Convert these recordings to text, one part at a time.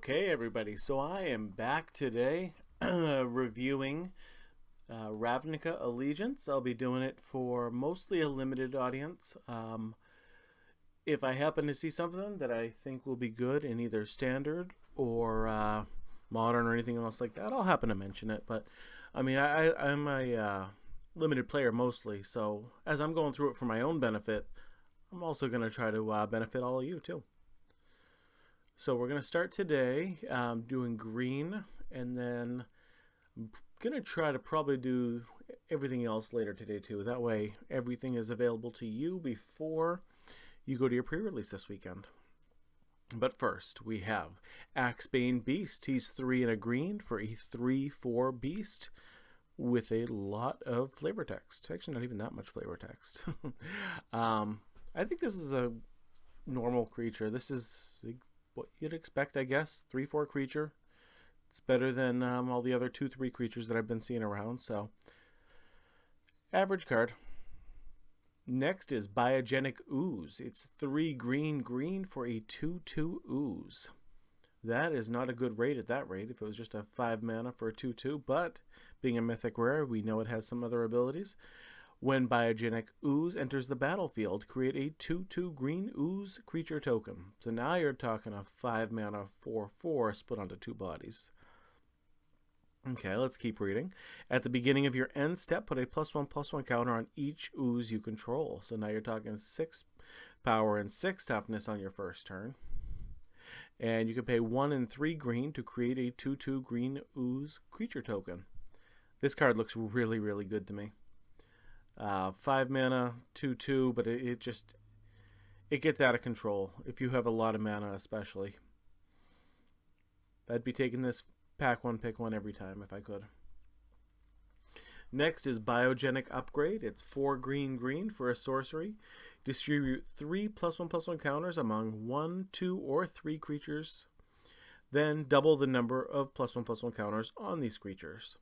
Okay, everybody, so I am back today reviewing Ravnica Allegiance. I'll be doing it for mostly a limited audience. If I happen to see something that I think will be good in either standard or modern or anything else like that, I'll happen to mention it. But I mean, I'm a limited player mostly, so as I'm going through it for my own benefit, I'm also going to try to benefit all of you too. So we're going to start today doing green, and then I'm going to try to probably do everything else later today too. That way everything is available to you before you go to your pre-release this weekend. But first we have Axebane Beast. He's 3 and a green for a 3/4 beast with a lot of flavor text. Actually not even that much flavor text. I think this is a normal creature. This is what you'd expect, I guess. 3/4 creature. It's better than all the other 2/3 creatures that I've been seeing around, so average card. Next is Biogenic Ooze. It's 3 green for a 2/2 ooze. That is not a good rate at that rate if it was just a 5 mana for a 2/2, but being a mythic rare, we know it has some other abilities. When Biogenic Ooze enters the battlefield, create a 2/2 green ooze creature token. So now you're talking a 5 mana 4/4 split onto 2 bodies. Okay, let's keep reading. At the beginning of your end step, put a +1/+1 counter on each ooze you control. So now you're talking 6 power and 6 toughness on your first turn. And you can pay 1 and 3 green to create a 2/2 green ooze creature token. This card looks really, really good to me. 5 mana, 2/2, but it gets out of control if you have a lot of mana, especially. I'd be taking this pack 1, pick 1 every time if I could. Next is Biogenic Upgrade. It's 4 green for a sorcery. Distribute 3 +1/+1 counters among 1, 2, or 3 creatures. Then double the number of +1/+1 counters on these creatures.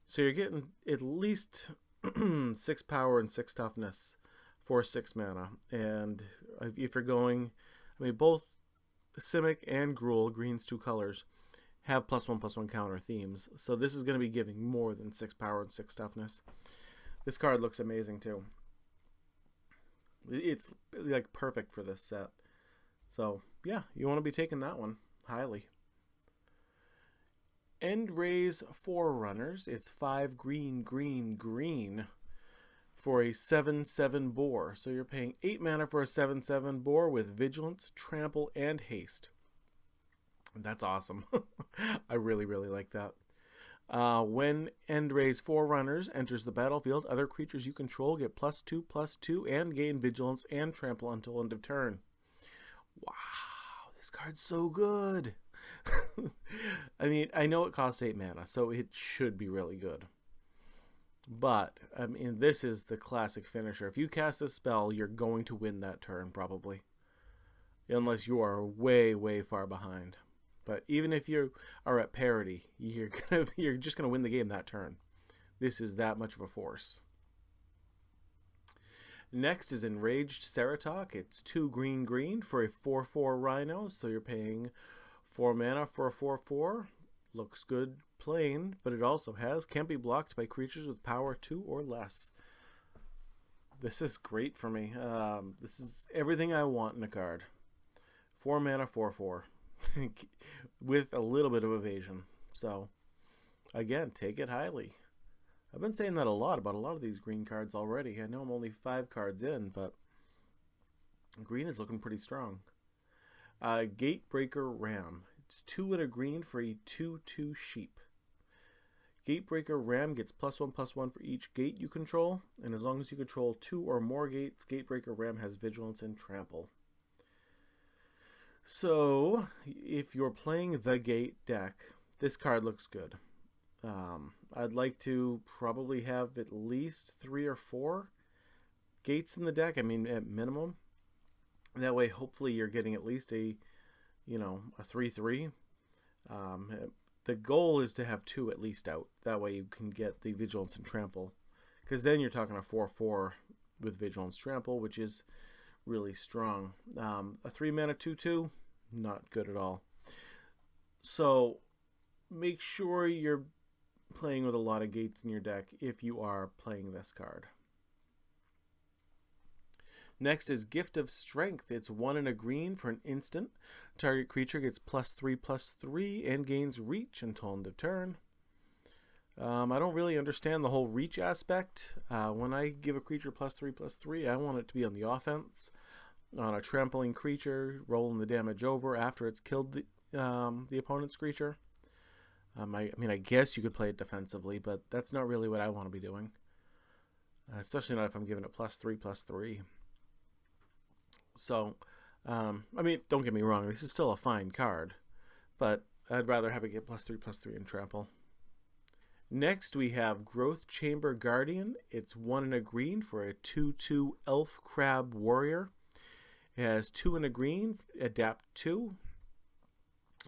So you're getting at least 6 power and 6 toughness for 6 mana. And if you're going, I mean, both Simic and Gruul, green's 2 colors, have +1/+1 counter themes. So this is going to be giving more than 6 power and 6 toughness. This card looks amazing too. It's like perfect for this set. So yeah, you want to be taking that one highly. Endray's Forerunners. It's 5 green for a 7/7 boar. So you're paying 8 mana for a 7/7 boar with Vigilance, Trample, and Haste. That's awesome. I really, really like that. When Endray's Forerunners enters the battlefield, other creatures you control get +2/+2 and gain Vigilance and Trample until end of turn. Wow, this card's so good. I mean, I know it costs 8 mana, so it should be really good. But, I mean, this is the classic finisher. If you cast a spell, you're going to win that turn, probably. Unless you are way, way far behind. But even if you are at parity, you're just going to win the game that turn. This is that much of a force. Next is Enraged Ceratok. It's 2 green for a 4/4 rhino, so you're paying 4 mana for a 4/4. Looks good plain, but it also can't be blocked by creatures with power 2 or less. This is great for me. This is everything I want in a card. 4 mana 4/4 with a little bit of evasion. So again, take it highly. I've been saying that a lot about a lot of these green cards already. I know I'm only 5 cards in, but green is looking pretty strong. Gatebreaker Ram. It's 2 and a green for a 2/2 sheep. Gatebreaker Ram gets +1/+1 for each gate you control, and as long as you control 2 or more gates, Gatebreaker Ram has Vigilance and Trample. So, if you're playing the gate deck, this card looks good. I'd like to probably have at least 3 or 4 gates in the deck, I mean at minimum. That way, hopefully you're getting at least a 3/3. The goal is to have 2 at least out. That way you can get the Vigilance and Trample. Because then you're talking a 4/4 with Vigilance Trample, which is really strong. A 3 mana 2/2, not good at all. So make sure you're playing with a lot of gates in your deck if you are playing this card. Next is Gift of Strength. It's 1 and a green for an instant. Target creature gets +3/+3 and gains reach until end of turn. I don't really understand the whole reach aspect. When I give a creature +3/+3, I want it to be on the offense. On a trampling creature, rolling the damage over after it's killed the opponent's creature. I mean, I guess you could play it defensively, but that's not really what I want to be doing. Especially not if I'm giving it +3/+3. So, I mean, don't get me wrong, this is still a fine card, but I'd rather have it get +3/+3 and trample. Next, we have Growth Chamber Guardian. It's 1 and a green for a 2/2 Elf Crab Warrior. It has 2 and a green, adapt 2.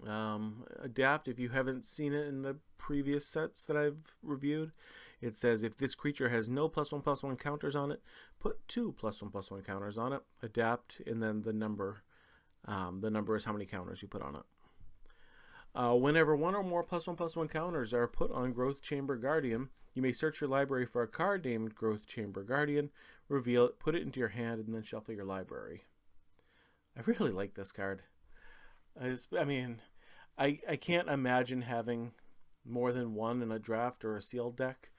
Adapt, if you haven't seen it in the previous sets that I've reviewed, it says if this creature has no +1/+1 counters on it, put 2 +1/+1 counters on it. Adapt, and then the number is how many counters you put on it. Whenever 1 or more +1/+1 counters are put on Growth Chamber Guardian, you may search your library for a card named Growth Chamber Guardian, reveal it, put it into your hand, and then shuffle your library. I really like this card. I mean, I can't imagine having more than one in a draft or a sealed deck,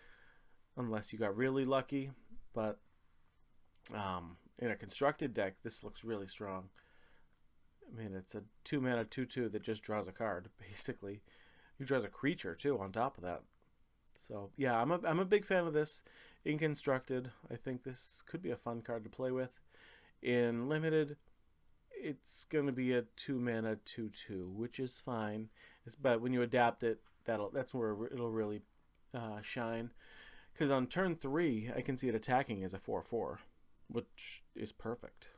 unless you got really lucky. But in a constructed deck, this looks really strong. I mean, it's a 2-mana 2/2 that just draws a card, basically. He draws a creature, too, on top of that. So, yeah, I'm a big fan of this. In Constructed, I think this could be a fun card to play with. In Limited, it's going to be a 2-mana 2/2, which is fine. But when you adapt it, that's where it'll really shine. Because on turn 3, I can see it attacking as a 4/4, which is perfect.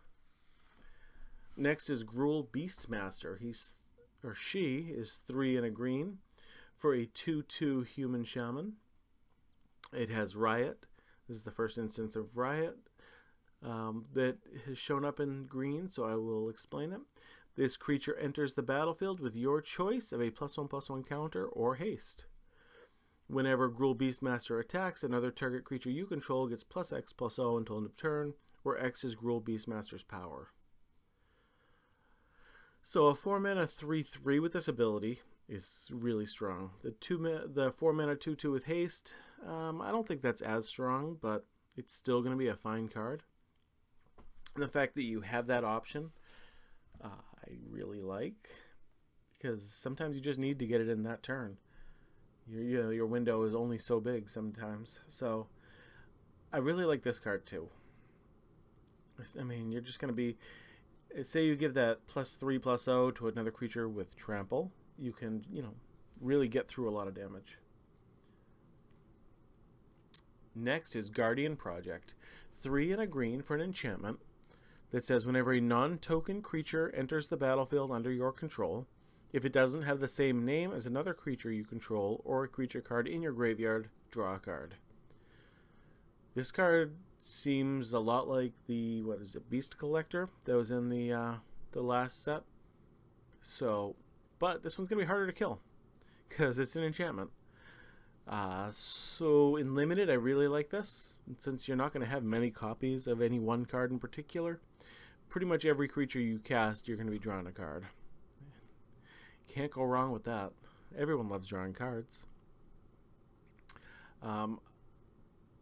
Next is Gruul Beastmaster. She is 3 and a green for a 2/2 human shaman. It has Riot. This is the first instance of Riot that has shown up in green, so I will explain it. This creature enters the battlefield with your choice of a +1/+1 counter or haste. Whenever Gruul Beastmaster attacks, another target creature you control gets +X/+0 until end of turn, where X is Gruul Beastmaster's power. So a 4-mana 3/3 with this ability is really strong. The 4-mana 2/2 with haste, I don't think that's as strong, but it's still going to be a fine card. And the fact that you have that option, I really like, because sometimes you just need to get it in that turn. Your window is only so big sometimes. So I really like this card too. I mean, you're just going to be, say you give that +3/+0 to another creature with trample, you can, really get through a lot of damage. Next is Guardian Project. 3 and a green for an enchantment that says whenever a non-token creature enters the battlefield under your control, if it doesn't have the same name as another creature you control or a creature card in your graveyard, draw a card. This card seems a lot like the, Beast Collector that was in the last set. So, but this one's going to be harder to kill because it's an enchantment. So in Limited, I really like this. Since you're not going to have many copies of any one card in particular, pretty much every creature you cast, you're going to be drawing a card. Can't go wrong with that. Everyone loves drawing cards.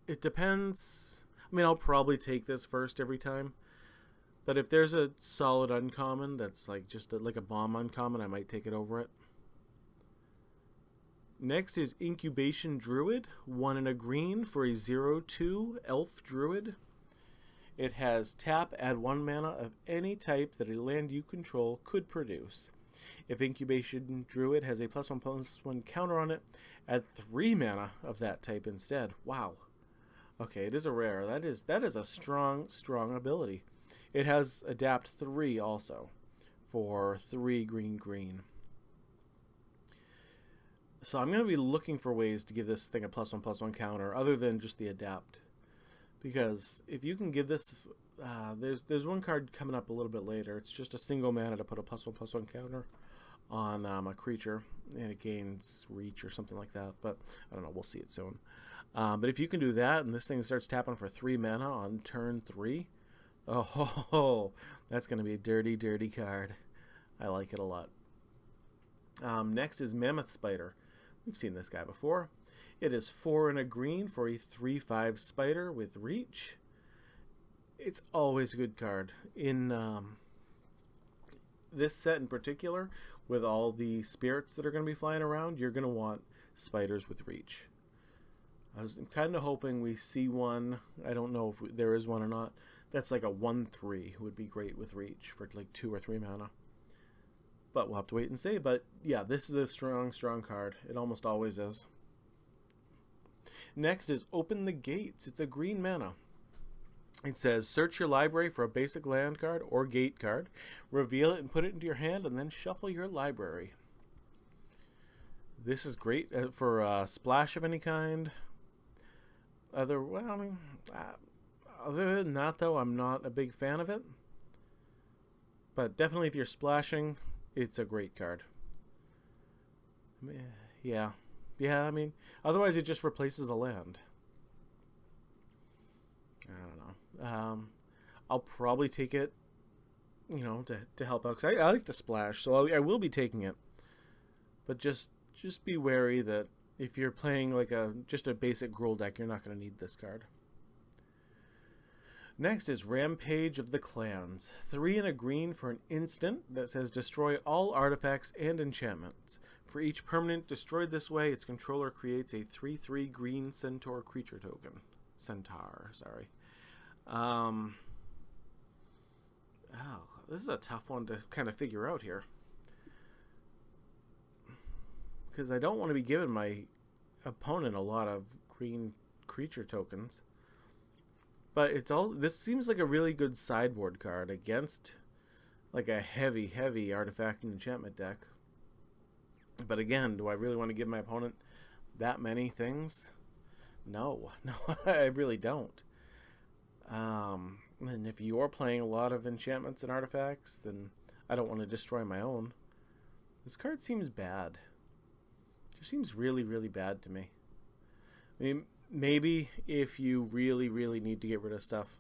It depends. I mean, I'll probably take this first every time. But if there's a solid uncommon that's like just like a bomb uncommon, I might take it over it. Next is Incubation Druid, 1 and a green for a 0/2 Elf Druid. It has tap, add 1 mana of any type that a land you control could produce. If Incubation Druid has a +1/+1 counter on it, add 3 mana of that type instead. Wow. Okay, it is a rare. That is a strong ability. It has Adapt 3 also for 3 green. So I'm going to be looking for ways to give this thing a +1/+1 counter other than just the Adapt. Because if you can give this, there's one card coming up a little bit later. It's just a single mana to put a +1/+1 counter on a creature, and it gains reach or something like that. But I don't know. We'll see it soon. But if you can do that, and this thing starts tapping for 3 mana on turn 3, oh, that's going to be a dirty, dirty card. I like it a lot. Next is Mammoth Spider. We've seen this guy before. It is 4 and a green for a 3/5 spider with reach. It's always a good card. In this set in particular, with all the spirits that are going to be flying around, you're going to want spiders with reach. I was kind of hoping we see one. I don't know if there is one or not. That's like a 1/3 would be great with reach for like 2 or 3 mana. But we'll have to wait and see. But yeah, this is a strong, strong card. It almost always is. Next is Open the Gates. It's a green mana. It says, search your library for a basic land card or gate card. Reveal it and put it into your hand, and then shuffle your library. This is great for a splash of any kind. Other than that, though, I'm not a big fan of it. But definitely if you're splashing, it's a great card. Yeah, I mean, otherwise it just replaces a land. I don't know. I'll probably take it, to help out, because I like to splash, so I will be taking it. But just be wary that if you're playing like just a basic Gruul deck, you're not going to need this card. Next is Rampage of the Clans. 3 and a green for an instant that says destroy all artifacts and enchantments. For each permanent destroyed this way, its controller creates a 3/3 green centaur creature token. This is a tough one to kind of figure out here. Because I don't want to be giving my opponent a lot of green creature tokens. But this seems like a really good sideboard card against like a heavy artifact and enchantment deck. But again, do I really want to give my opponent that many things? No, I really don't. And if you're playing a lot of enchantments and artifacts, then I don't want to destroy my own. This card seems bad. It just seems really, really bad to me. I mean, maybe if you really, really need to get rid of stuff,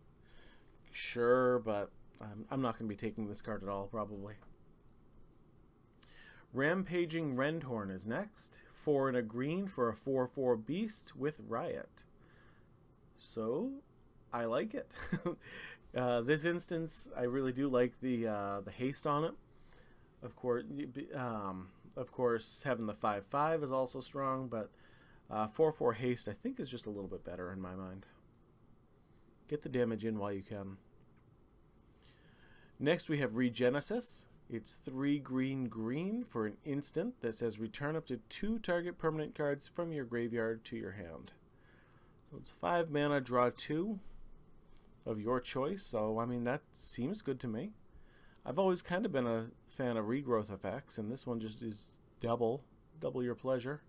sure, but I'm not going to be taking this card at all, probably. Rampaging Rendhorn is next. 4 and a green for a 4/4 beast with Riot. So, I like it. This instance, I really do like the haste on it. Of course, having the 5/5 is also strong, but 4/4 haste I think is just a little bit better in my mind. Get the damage in while you can. Next we have Regenesis. It's 3 green for an instant that says return up to 2 target permanent cards from your graveyard to your hand. So it's 5 mana, draw 2 of your choice. So I mean, that seems good to me. I've always kind of been a fan of regrowth effects, and this one just is double your pleasure.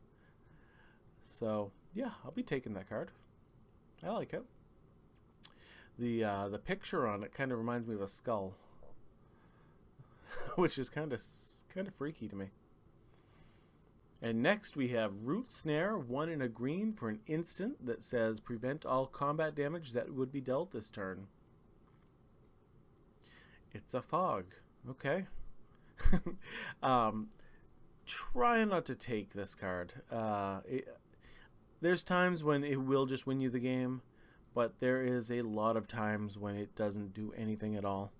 So yeah, I'll be taking that card. I like it. The picture on it kind of reminds me of a skull, which is kind of freaky to me. And next we have Root Snare, 1 and a green for an instant that says prevent all combat damage that would be dealt this turn. It's a fog. Okay. Try not to take this card. There's times when it will just win you the game, but there is a lot of times when it doesn't do anything at all.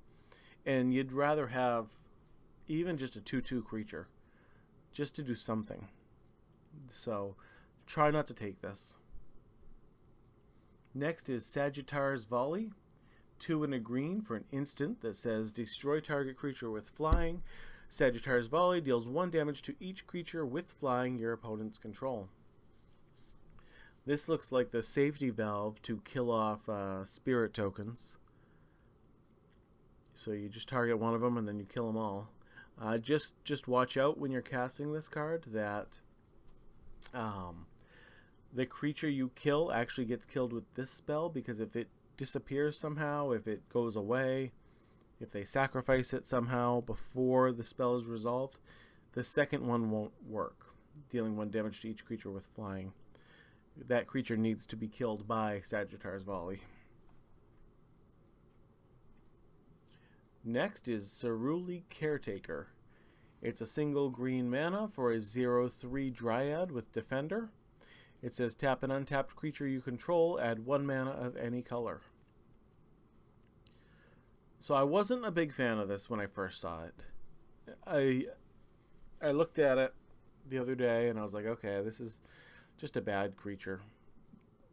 And you'd rather have even just a 2/2 creature just to do something. So try not to take this. Next is Sagittar's Volley. 2 and a green for an instant that says destroy target creature with flying. Sagittar's Volley deals 1 damage to each creature with flying your opponent's control. This looks like the safety valve to kill off spirit tokens. So you just target one of them and then you kill them all. Just watch out when you're casting this card that the creature you kill actually gets killed with this spell, because if it disappears somehow, if it goes away, if they sacrifice it somehow before the spell is resolved, The second one won't work, dealing 1 damage to each creature with flying. That creature needs to be killed by Sagittar's Volley. Next is Ceruli Caretaker. It's a single green mana for a 0/3 Dryad with Defender. It says tap an untapped creature you control, add 1 mana of any color. So I wasn't a big fan of this when I first saw it. I looked at it the other day and I was like, okay, this is just a bad creature.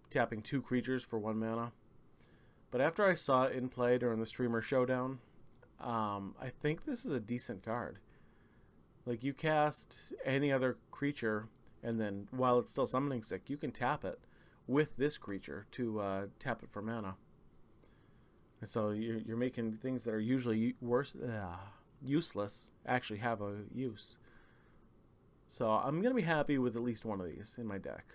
Tapping 2 creatures for 1 mana. But after I saw it in play during the Streamer Showdown, I think this is a decent card. Like, you cast any other creature, and then while it's still summoning sick, you can tap it with this creature to tap it for mana. And so you're making things that are usually useless actually have a use. So I'm going to be happy with at least one of these in my deck.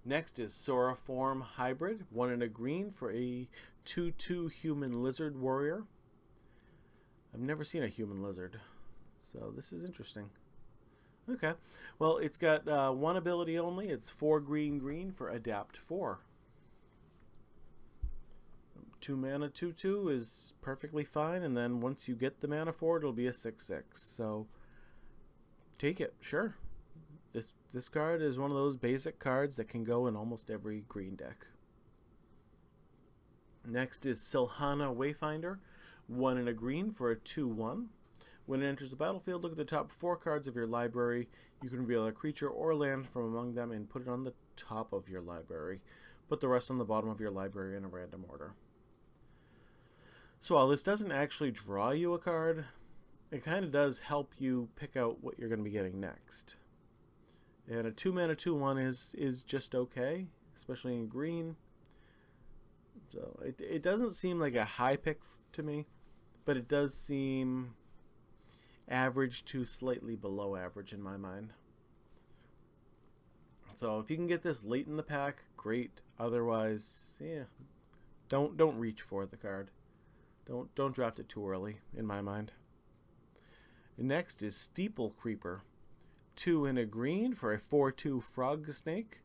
Next is Soraform Hybrid, 1 and a green for a 2/2 human lizard warrior. I've never seen a human lizard, so this is interesting. Okay, well, it's got 1 ability only. It's 4 green for Adapt 4. 2 mana 2/2 is perfectly fine, and then once you get the mana for it, it'll be a 6/6. So take it, sure. This card is one of those basic cards that can go in almost every green deck. Next is Silhana Wayfinder, 1 and a green for a 2/1. When it enters the battlefield, look at the top 4 cards of your library. You can reveal a creature or land from among them and put it on the top of your library. Put the rest on the bottom of your library in a random order. So while this doesn't actually draw you a card, it kind of does help you pick out what you're going to be getting next. And a 2 mana 2/1 is just okay, especially in green. So it doesn't seem like a high pick to me, but it does seem average to slightly below average in my mind. So if you can get this late in the pack, great. Otherwise, yeah, don't reach for the card. Don't draft it too early, in my mind. And next is Steeple Creeper, 2 and a green for a 4/2 frog snake.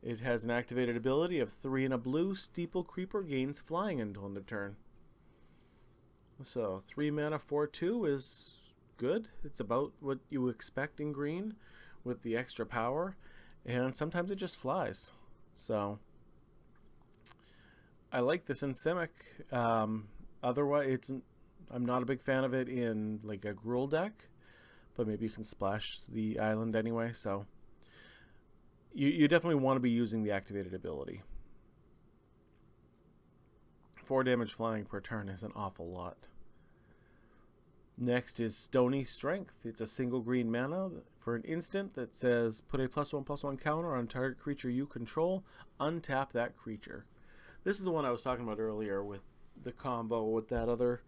It has an activated ability of 3 and a blue. Steeple Creeper gains flying until end of turn. So 3 mana 4/2 is good. It's about what you expect in green with the extra power, and sometimes it just flies. So I like this in Simic. Otherwise, I'm not a big fan of it in like a Gruul deck, but maybe you can splash the island anyway. So you definitely want to be using the activated ability. 4 damage flying per turn is an awful lot. Next is Stony Strength. It's a single green mana for an instant that says put a +1/+1 counter on target creature you control. Untap that creature. This is the one I was talking about earlier with the combo with that other,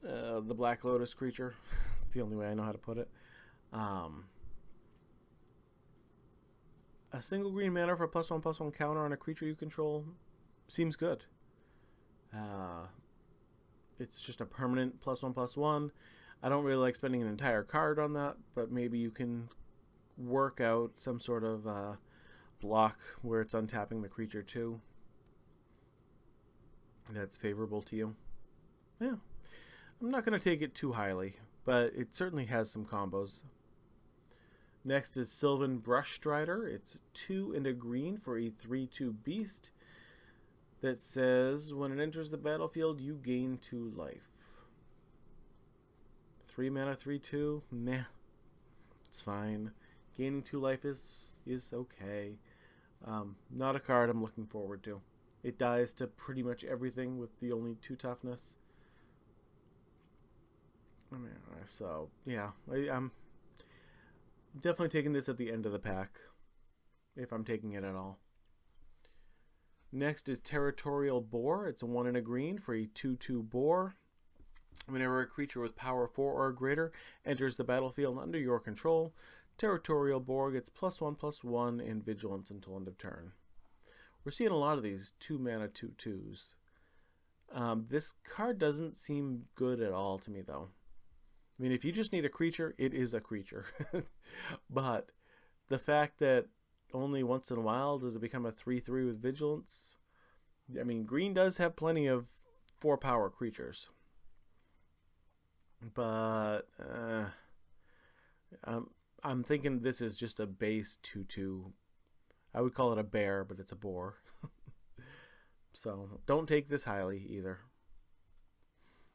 the Black Lotus creature. It's the only way I know how to put it. A single green mana for a +1/+1 counter on a creature you control seems good. It's just a permanent +1/+1. I don't really like spending an entire card on that, but maybe you can work out some sort of block where it's untapping the creature too. That's favorable to you. Yeah. I'm not going to take it too highly, but it certainly has some combos. Next is Sylvan Brush Strider. It's 2 and a green for a 3/2 beast that says when it enters the battlefield, you gain 2 life. 3 mana 3/2. Meh. It's fine. Gaining 2 life is okay. Not a card I'm looking forward to. It dies to pretty much everything with the only 2 toughness. So, yeah. I'm definitely taking this at the end of the pack, if I'm taking it at all. Next is Territorial Boar. It's a 1 and a green for a 2/2 boar. Whenever a creature with power 4 or greater enters the battlefield under your control, Territorial Boar gets +1/+1 and vigilance until end of turn. We're seeing a lot of these 2 mana 2/2s. This card doesn't seem good at all to me, though. I mean, if you just need a creature, it is a creature. But the fact that only once in a while does it become a 3/3 with vigilance. I mean, green does have plenty of 4-power creatures. But I'm thinking this is just a base 2/2. I would call it a bear, but it's a boar. So don't take this highly either.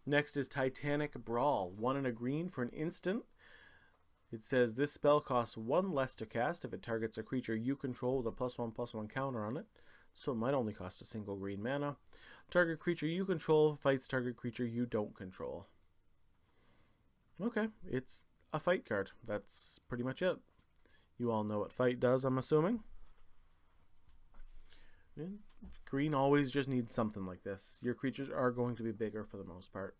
Next is Titanic Brawl. 1 and a green for an instant. It says this spell costs 1 less to cast if it targets a creature you control with a +1/+1 counter on it. So it might only cost a single green mana. Target creature you control fights target creature you don't control. Okay, it's a fight card. That's pretty much it. You all know what fight does, I'm assuming. Green always just needs something like this. Your creatures are going to be bigger for the most part.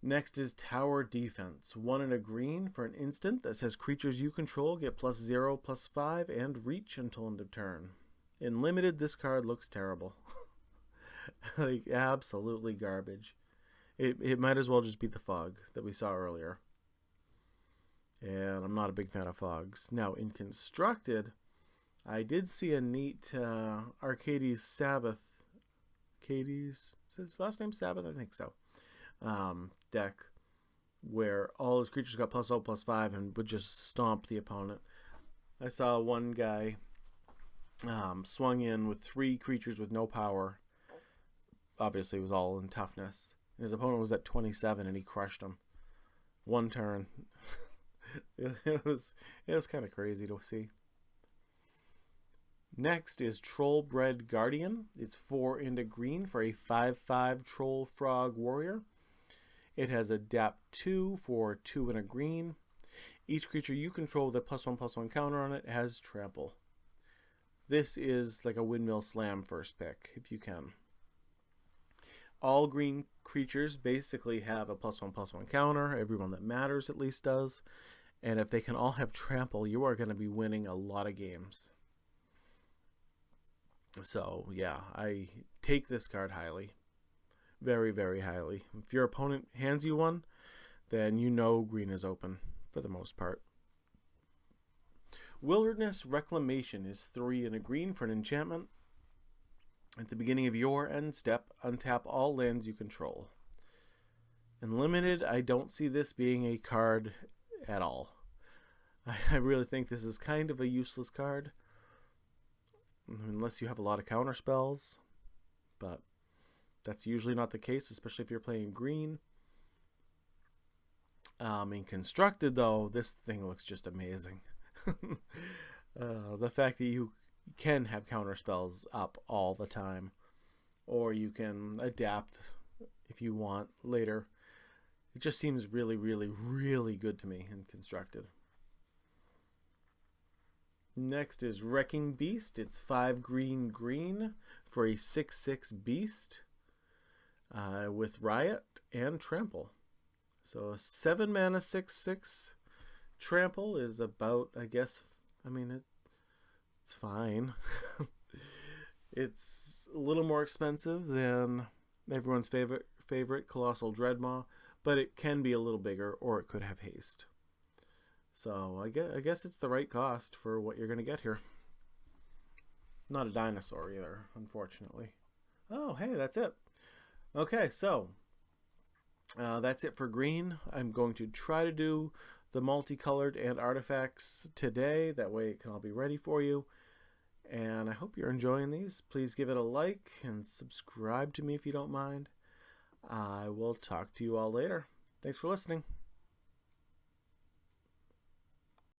Next is Tower Defense. 1 and a green for an instant that says creatures you control get +0/+5 and reach until end of turn. In limited, this card looks terrible. Like, absolutely garbage. It might as well just be the fog that we saw earlier. And I'm not a big fan of fogs. Now, in Constructed, I did see a neat Arcades Sabbath. Arcades, is his last name Sabbath? I think so. Deck where all his creatures got +0/+5 and would just stomp the opponent. I saw one guy swung in with 3 creatures with no power. Obviously, it was all in toughness. His opponent was at 27 and he crushed him. 1 turn. It was kind of crazy to see. Next is Trollbred Guardian. It's 4 and a green for a 5/5 Troll Frog Warrior. It has Adapt 2 for 2 and a green. Each creature you control with a +1/+1 counter on it has Trample. This is like a Windmill Slam first pick, if you can. All green creatures basically have a +1/+1 counter. Everyone that matters at least does. And if they can all have Trample, you are going to be winning a lot of games. So, yeah, I take this card highly. Very, very highly. If your opponent hands you one, then you know green is open for the most part. Wilderness Reclamation is 3 and a green for an enchantment. At the beginning of your end step, untap all lands you control. In limited, I don't see this being a card at all. I really think this is kind of a useless card. Unless you have a lot of counter spells. But that's usually not the case, especially if you're playing green. In Constructed, though, this thing looks just amazing. The fact that you can have counter spells up all the time, or you can adapt if you want later. It just seems really, really, really good to me in Constructed. Next is Wrecking Beast. It's 5 green for a 6/6 beast with Riot and Trample. So a 7 mana 6/6 Trample is about, I guess, I mean, it's fine. It's a little more expensive than everyone's favorite Colossal Dreadmaw, but it can be a little bigger, or it could have haste. So I guess it's the right cost for what you're going to get here. Not a dinosaur either, unfortunately. Oh, hey, that's it. Okay, so that's it for green. I'm going to try to do the multicolored and artifacts today. That way it can all be ready for you. And I hope you're enjoying these. Please give it a like and subscribe to me if you don't mind. I will talk to you all later. Thanks for listening.